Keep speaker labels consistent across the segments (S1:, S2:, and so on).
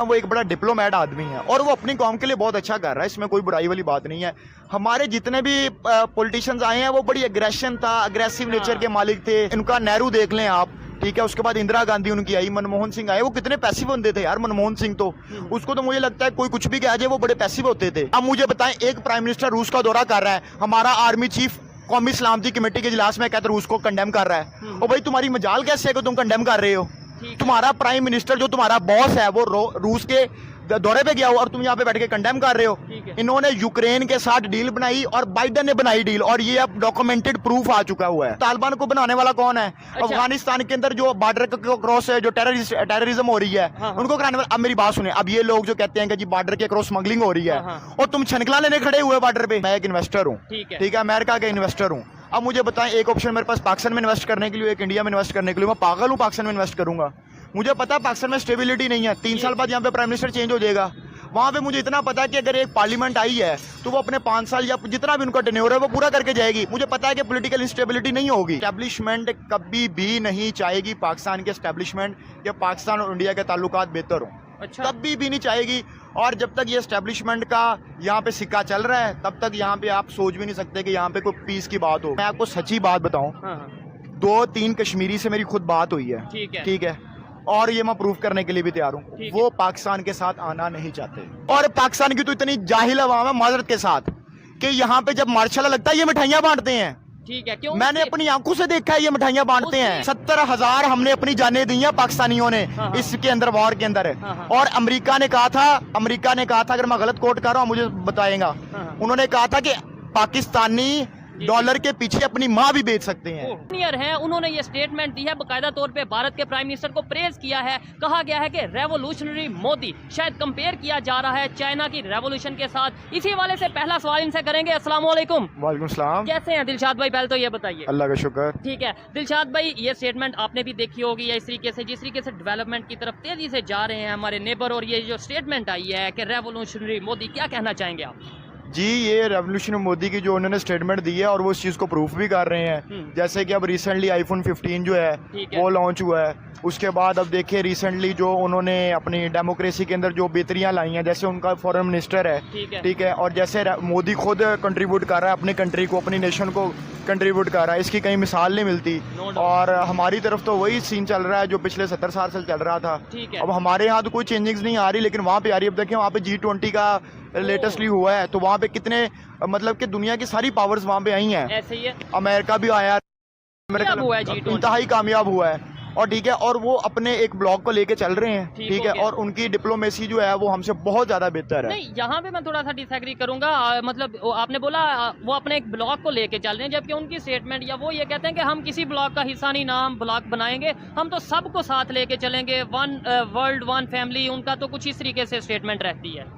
S1: वो एक बड़ा डिप्लोमेट आदमी है और वो अपनी कौम के लिए बहुत अच्छा कर रहा है, इसमें कोई बुराई वाली बात नहीं है। हमारे जितने भी पॉलिटिशियंस आए हैं वो बड़ी एग्रेशन था, अग्रेसिव नेचर के मालिक थे। इनका नेहरू देख लें आप, ठीक है, उसके बाद इंदिरा गांधी उनकी आई, मनमोहन सिंह आए, वो कितने पैसिव बंदे थे यार। मनमोहन सिंह तो उसको तो मुझे लगता है कोई कुछ भी कह जाए वो बड़े पैसिव होते थे। अब मुझे बताएं, एक प्राइम मिनिस्टर रूस का दौरा कर रहा है, हमारा आर्मी चीफ कौमी सलामती कमेटी के इजलास में कहते रूस को कंडेम कर रहा है। और भाई तुम्हारी मजाल कैसे है कि तुम कंडेम कर रहे हो? तुम्हारा प्राइम मिनिस्टर जो तुम्हारा बॉस है वो रूस के दौरे पे गया हो और तुम यहाँ पे बैठ के कंडेम कर रहे हो। इन्होंने यूक्रेन के साथ डील बनाई और बाइडेन ने बनाई डील, और ये अब डॉक्यूमेंटेड प्रूफ आ चुका हुआ है। तालिबान को बनाने वाला कौन है? अफगानिस्तान के अंदर जो बॉर्डर को क्रॉस है, जो टेररिज्म हो रही है, उनको कराने वाला। अब मेरी बात सुने, अब ये लोग जो कहते हैं कि जी बॉर्डर के क्रॉस स्मगलिंग हो रही है और तुम छनकला लेने खड़े हुए बॉर्डर पे। मैं एक इन्वेस्टर हूँ, ठीक है, अमेरिका का इन्वेस्टर हूँ। अब मुझे बताएं, एक ऑप्शन मेरे पास पाकिस्तान में इन्वेस्ट करने के लिए, एक इंडिया में इन्वेस्ट करने के लिए। मैं पागल हूँ पाकिस्तान में इन्वेस्ट करूंगा? मुझे पता है पाकिस्तान में स्टेबिलिटी नहीं है, 3 साल बाद यहाँ पे प्राइम मिनिस्टर चेंज हो जाएगा। वहां पे मुझे इतना पता है कि अगर एक पार्लियामेंट आई है तो वो अपने 5 साल या जितना भी उनका टेन्योर है वो पूरा करके जाएगी। मुझे पता है कि पॉलिटिकल इंस्टेबिलिटी नहीं होगी। एस्टैब्लिशमेंट कभी भी नहीं चाहेगी पाकिस्तान के एस्टैब्लिशमेंट या पाकिस्तान और इंडिया के ताल्लुकात बेहतर हो, कभी भी नहीं चाहेगी। और जब तक ये एस्टैब्लिशमेंट का यहाँ पे सिक्का चल रहा है तब तक यहाँ पे आप सोच भी नहीं सकते कि यहाँ पे कोई पीस की बात हो। मैं आपको सच्ची बात बताऊं, 2-3 कश्मीरी से मेरी खुद बात हुई है, ठीक है, और ये मैं प्रूफ करने के लिए भी तैयार हूँ, वो पाकिस्तान के साथ आना नहीं चाहते। और पाकिस्तान की तो इतनी जाहिल अवाम है माजरत के साथ कि यहाँ पे जब मार्शल लगता है ये मिठाइयाँ बांटते हैं, ठीक है, क्यों? मैंने अपनी आंखों से देखा है ये मिठाइयाँ बांटते हैं। 70,000 हमने अपनी जानें दी हैं पाकिस्तानियों ने इसके अंदर, वॉर के अंदर। और अमेरिका ने कहा था, अगर मैं गलत कोट कर रहा हूँ मुझे बताएगा, उन्होंने कहा था कि पाकिस्तानी डॉलर के पीछे अपनी माँ भी बेच सकते हैं।
S2: उन्होंने ये स्टेटमेंट दी है, बकायदा तौर पे भारत के प्राइम मिनिस्टर को प्रेज किया है। कहा गया है कि रेवोल्यूशनरी मोदी, शायद कंपेयर किया जा रहा है चाइना की रेवोल्यूशन के साथ। इसी वाले से पहला सवाल इनसे करेंगे। अस्सलाम वालेकुम।
S1: वालेकुम सलाम।
S2: कैसे हैं दिलशाद भाई? पहले तो ये बताइए।
S1: अल्लाह का शुक्र।
S2: ठीक है दिलशाद भाई, ये स्टेटमेंट आपने भी देखी होगी, या इस तरीके से जिस तरीके से डेवलपमेंट की तरफ तेजी से जा रहे हैं हमारे नेबर, और ये जो स्टेटमेंट आई है कि रेवोल्यूशनरी मोदी, क्या कहना चाहेंगे आप?
S1: जी, ये रेवोल्यूशन मोदी की जो उन्होंने स्टेटमेंट दी है और वो इस चीज़ को प्रूफ भी कर रहे हैं। जैसे कि अब रिसेंटली आईफोन 15 जो है वो लॉन्च हुआ है। उसके बाद अब देखिए रिसेंटली जो उन्होंने अपनी डेमोक्रेसी के अंदर जो बेहतरियां लाई हैं, जैसे उनका फॉरेन मिनिस्टर है, ठीक है, और जैसे मोदी खुद कंट्रीब्यूट कर रहा है अपनी कंट्री को, अपनी नेशन को कंट्रीब्यूट कर रहा है, इसकी कहीं मिसाल नहीं मिलती। और हमारी तरफ तो वही सीन चल रहा है जो पिछले 70 साल से चल रहा था। अब हमारे यहाँ तो कोई चेंजेस नहीं आ रही, लेकिन वहाँ पे आ रही है। अब देखिए वहाँ पे G20 का लेटेस्टली हुआ है, तो वहाँ पे कितने मतलब कि दुनिया की सारी पावर्स वहाँ पे आई हैं।
S2: ऐसे ही है,
S1: अमेरिका भी आया, इंतहाई कामयाब हुआ है। और ठीक है, और वो अपने एक ब्लॉक को लेके चल रहे हैं, ठीक है, और उनकी डिप्लोमेसी जो है वो हमसे बहुत ज्यादा बेहतर है।
S2: नहीं, यहाँ पे मैं थोड़ा सा डिसएग्री करूंगा। मतलब आपने बोला वो अपने एक ब्लॉक को लेके चल रहे हैं, जबकि उनकी स्टेटमेंट या वो ये कहते हैं कि हम किसी ब्लॉक का हिस्सा नहीं, ना हम ब्लॉक बनाएंगे, हम तो सबको साथ लेके चलेंगे, वन वर्ल्ड वन फैमिली। उनका तो कुछ इस तरीके से स्टेटमेंट रहती है।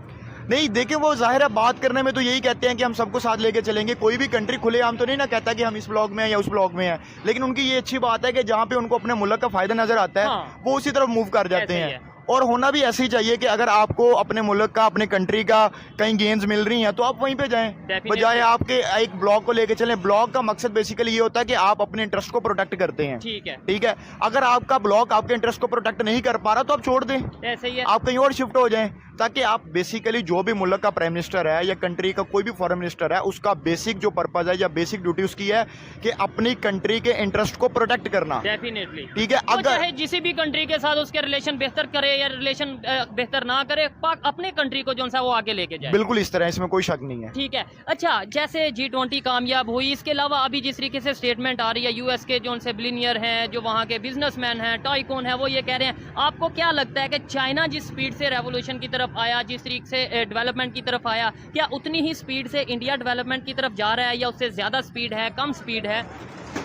S1: नहीं देखिए, वो जाहिर है बात करने में तो यही कहते हैं कि हम सबको साथ लेके चलेंगे। कोई भी कंट्री खुलेआम तो नहीं ना कहता कि हम इस ब्लॉक में हैं या उस ब्लॉक में हैं, लेकिन उनकी ये अच्छी बात है कि जहाँ पे उनको अपने मुल्क का फायदा नजर आता है वो उसी तरफ मूव कर जाते हैं। और होना भी ऐसे ही चाहिए कि अगर आपको अपने मुल्क का, अपने कंट्री का कहीं गेंस मिल रही हैं तो आप वहीं पे जाएं, बजाय आपके एक ब्लॉक को लेके चलें। ब्लॉक का मकसद बेसिकली ये होता है कि आप अपने इंटरेस्ट को प्रोटेक्ट करते हैं, ठीक है। अगर आपका ब्लॉक आपके इंटरेस्ट को प्रोटेक्ट नहीं कर पा रहा तो आप छोड़ दें, ऐसे ही है, आप कहीं और शिफ्ट हो जाएं, ताकि आप बेसिकली जो भी मुल्क का प्राइम मिनिस्टर है या कंट्री का कोई भी फॉरेन मिनिस्टर है, उसका बेसिक जो पर्पज है या बेसिक ड्यूटी उसकी है कि अपनी कंट्री के इंटरेस्ट को प्रोटेक्ट करना।
S2: डेफिनेटली,
S1: ठीक है। अगर
S2: चाहे जिस भी कंट्री के साथ उसके रिलेशन बेहतर करे या रिलेशन बेहतर ना करे, अपने कंट्री को जो सा वो आगे लेके जाए।
S1: बिल्कुल इस तरह, इसमें कोई शक नहीं है।
S2: ठीक है। अच्छा, जैसे G20 कामयाब हुई, इसके अलावा अभी जिस तरीके से स्टेटमेंट आ रही है यूएस के जो उनसे बिलियनियर हैं, जो वहाँ के बिजनेसमैन हैं, टाइकून है, वो ये कह रहे हैं, आपको क्या लगता है कि चाइना जिस स्पीड से रेवोल्यूशन की तरफ आया, जिस तरीके से डेवलपमेंट की तरफ आया, क्या उतनी ही स्पीड से इंडिया डेवलपमेंट की तरफ जा रहा है, या उससे ज्यादा स्पीड है, कम स्पीड है?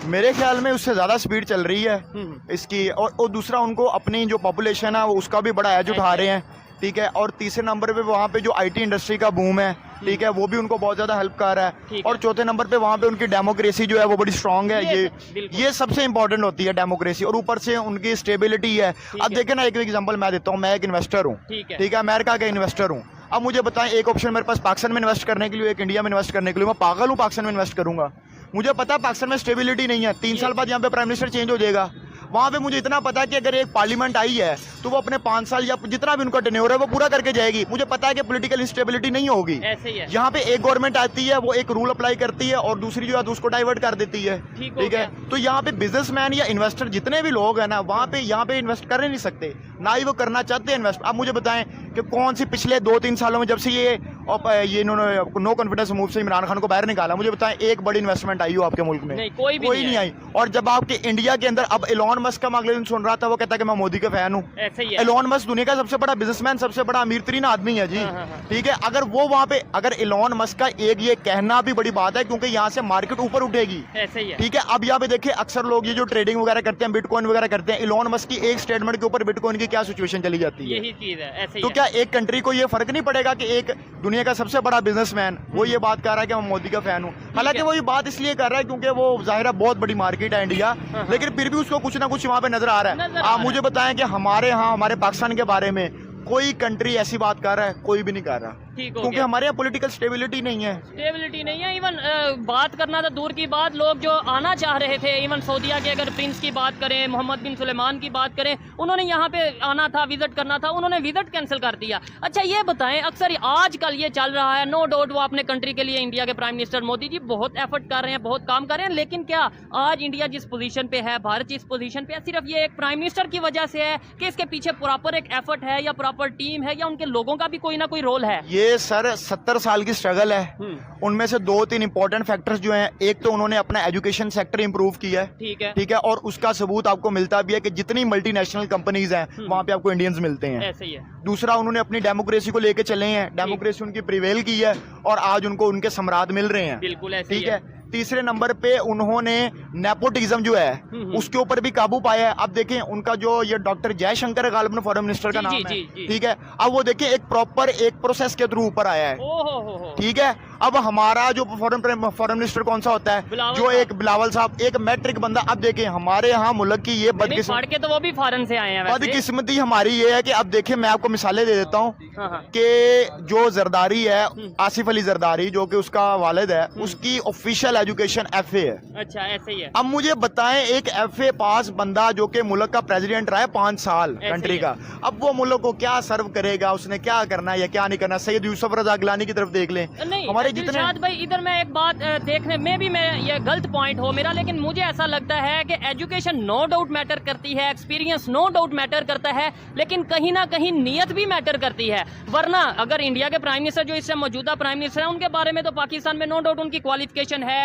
S1: मेरे ख्याल में उससे ज्यादा स्पीड चल रही है इसकी। और दूसरा, उनको अपनी जो पॉपुलेशन है उसका भी बड़ा एज उठा रहे हैं, ठीक है। और तीसरे नंबर पे वहाँ पे जो IT इंडस्ट्री का बूम है, ठीक है, वो भी उनको बहुत ज्यादा हेल्प कर रहा है। और चौथे नंबर पे वहाँ पे उनकी डेमोक्रेसी जो है वो बड़ी स्ट्रांग है। ये सबसे इंपॉर्टेंट होती है डेमोक्रेसी, और ऊपर से उनकी स्टेबिलिटी है। अब देखें ना, एक एग्जांपल मैं देता हूँ। मैं एक इन्वेस्टर हूँ, ठीक है, अमेरिका का इन्वेस्टर हूँ। अब मुझे बताएं, एक ऑप्शन मेरे पास पाकिस्तान में इन्वेस्ट करने के लिए, एक इंडिया में इन्वेस्ट करने के लिए। मैं पागल हूँ पाकिस्तान में इन्वेस्ट करूंगा? मुझे पता है पाकिस्तान में स्टेबिलिटी नहीं है, 3 साल बाद यहाँ पे प्राइम मिनिस्टर चेंज हो जाएगा। वहाँ पे मुझे इतना पता है कि अगर एक पार्लियामेंट आई है तो वो अपने 5 साल या जितना भी उनका टेन्योर है वो पूरा करके जाएगी। मुझे पता है कि पॉलिटिकल इंस्टेबिलिटी नहीं होगी।
S2: ऐसे ही है।
S1: यहाँ पे एक गवर्नमेंट आती है, वो एक रूल अप्लाई करती है और दूसरी जो है तो उसको डाइवर्ट कर देती है। ठीक है, तो यहाँ पे बिजनेसमैन या इन्वेस्टर जितने भी लोग हैं ना, वहाँ पे यहाँ पे इन्वेस्ट कर नहीं सकते, ना ही वो करना चाहते हैं इन्वेस्ट। अब मुझे बताएं कि कौन सी पिछले 2-3 सालों में जब से ये इन्होंने नो कॉन्फिडेंस मूव से इमरान खान को बाहर निकाला, मुझे बताएं एक बड़ी इन्वेस्टमेंट आई हो आपके मुल्क में?
S2: नहीं, कोई
S1: नहीं आई। और जब आपके इंडिया के अंदर अब एलोन मस्क का मैं अगले दिन सुन रहा था, वो कहता है कि मैं मोदी का फैन हूँ।
S2: ऐसे ही है।
S1: एलोन मस्क दुनिया का सबसे बड़ा बिजनेसमैन, सबसे बड़ा अमीर तरीन आदमी है जी। ठीक है, अगर वो वहाँ पे अगर एलोन मस्क का एक ये कहना भी बड़ी बात है, क्योंकि यहाँ से मार्केट ऊपर उठेगी।
S2: ऐसे ही है।
S1: ठीक है, अब यहाँ पे देखिए अक्सर लोग ये जो ट्रेडिंग वगैरह करते हैं, बिटकॉइन वगैरह करते हैं, एलोन मस्क की एक स्टेटमेंट के ऊपर बिटकॉइन की क्या सिचुएशन चली जाती है।
S2: यही चीज है। ऐसे ही
S1: तो
S2: है।
S1: क्या एक कंट्री को ये फर्क नहीं पड़ेगा कि एक दुनिया का सबसे बड़ा बिजनेसमैन वो ये बात कर रहा है कि मैं मोदी का फैन हूँ? हालांकि वो ये बात इसलिए कर रहा है क्योंकि वो जाहिर है बहुत बड़ी मार्केट है इंडिया, लेकिन फिर भी उसको कुछ ना कुछ वहाँ पे नजर आ रहा है। आप मुझे बताएं कि हमारे यहाँ हमारे पाकिस्तान के बारे में कोई कंट्री ऐसी बात कर रहा है? कोई भी नहीं कर रहा,
S2: ठीक हो
S1: क्योंकि
S2: गया।
S1: हमारे यहाँ पॉलिटिकल स्टेबिलिटी नहीं है।
S2: स्टेबिलिटी नहीं है। इवन बात करना तो दूर की बात, लोग जो आना चाह रहे थे, इवन सऊदीया के अगर प्रिंस की बात करें, मोहम्मद बिन सुलेमान की बात करें, उन्होंने यहाँ पे आना था, विजिट करना था, उन्होंने विजिट कैंसिल कर दिया। अच्छा ये बताएं, अक्सर आजकल ये चल रहा है, नो डाउट वो अपने कंट्री के लिए, इंडिया के प्राइम मिनिस्टर मोदी जी बहुत एफर्ट कर रहे हैं, बहुत काम कर रहे हैं, लेकिन क्या आज इंडिया जिस पोजीशन पे है, भारत जिस पोजीशन पे है, सिर्फ ये एक प्राइम मिनिस्टर की वजह से है कि इसके पीछे प्रॉपर एक एफर्ट है, या प्रॉपर टीम है, या उनके लोगों का भी कोई ना कोई रोल है?
S1: ये सर 70 साल की स्ट्रगल है। उनमें से 2-3 इंपॉर्टेंट फैक्टर्स जो हैं, एक तो उन्होंने अपना एजुकेशन सेक्टर इंप्रूव किया है। ठीक है, और उसका सबूत आपको मिलता भी है कि जितनी मल्टीनेशनल कंपनीज हैं वहां पे आपको इंडियंस मिलते हैं।
S2: ऐसे ही है।
S1: दूसरा, उन्होंने अपनी डेमोक्रेसी को लेके चले हैं, डेमोक्रेसी उनकी प्रिवेल की है और आज उनको उनके सम्राट मिल रहे हैं।
S2: बिल्कुल ऐसे ही
S1: ठीक है। तीसरे नंबर पे उन्होंने नेपोटिज्म जो है उसके ऊपर भी काबू पाया है। अब देखें उनका जो ये डॉक्टर जयशंकर गालिबन फॉरेन मिनिस्टर का नाम है। ठीक है, अब वो देखें एक प्रॉपर एक प्रोसेस के थ्रू ऊपर आया है। ठीक है, अब हमारा जो फॉरेन मिनिस्टर कौन सा होता है, जो एक बिलावल साहब, एक मैट्रिक बंदा। अब देखें हमारे यहाँ मुल्क की ये बदकिस्मती,
S2: तो वो भी फॉरेन से आए हैं वैसे।
S1: बदकिस्मती हमारी ये है कि अब देखें मैं आपको मिसालें दे देता हूँ कि जो जरदारी है, आसिफ अली जरदारी जो कि उसका वालिद है, उसकी ऑफिशियल एजुकेशन FA है।
S2: अच्छा ऐसे ही है।
S1: अब मुझे बताएं एक FA पास बंदा जो कि मुल्क का प्रेसिडेंट रहा है 5 साल कंट्री का, अब वो मुल्क को क्या सर्व करेगा, उसने क्या करना है या क्या नहीं करना? सैयद यूसुफ रजा गिलानी की तरफ देख लें। हमारे
S2: दिलशाद भाई, इधर मैं एक बात देखने में भी मैं ये गलत पॉइंट हो मेरा, लेकिन मुझे ऐसा लगता है कि एजुकेशन नो डाउट मैटर करती है, एक्सपीरियंस नो डाउट मैटर करता है, लेकिन कहीं ना कहीं नीयत भी मैटर करती है। वरना अगर इंडिया के प्राइम मिनिस्टर जो इससे मौजूदा प्राइम मिनिस्टर है, उनके बारे में तो पाकिस्तान में नो डाउट उनकी क्वालिफिकेशन है,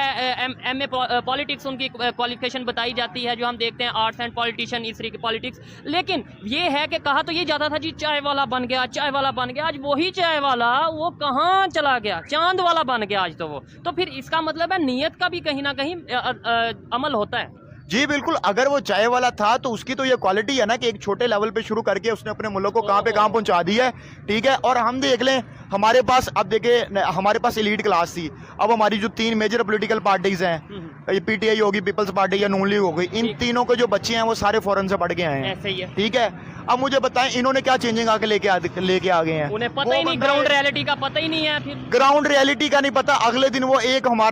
S2: MA पॉलिटिक्स उनकी क्वालिफिकेशन बताई जाती है, जो हम देखते हैं आर्ट्स एंड पॉलिटिशियन, इस तरीके पॉलिटिक्स। लेकिन ये है कि कहा तो ये जाता था जी चाय वाला बन गया, चाय वाला बन गया, आज वही चाय वाला वो कहाँ चला गया, चांद वाला बन गया आज तो वो। तो फिर इसका मतलब है नीयत का भी कहीं ना कहीं अमल होता है।
S1: जी बिल्कुल, अगर वो चाय वाला था तो उसकी तो ये क्वालिटी है ना कि एक छोटे लेवल पे शुरू करके उसने अपने मुल्क को कहाँ पे कहाँ पहुंचा दिया है। ठीक है, और हम देख लें हमारे पास, अब देखें हमारे पास एलीट क्लास थी, अब हमारी जो 3 मेजर पॉलिटिकल पार्टीज हैं, ये PTI होगी, पीपल्स पार्टी या नून लीग हो गई, इन तीनों के जो बच्चे हैं वो सारे फॉरेन से पढ़ के आए हैं।
S2: ऐसे ही है।
S1: ठीक है, अब मुझे बताएं इन्होंने क्या चेंजिंग आके लेके आ गए हैं?
S2: उन्हें पता ही नहीं, ग्राउंड रियलिटी का पता ही नहीं है। फिर
S1: ग्राउंड रियलिटी का नहीं पता, अगले दिन वो एक हमारा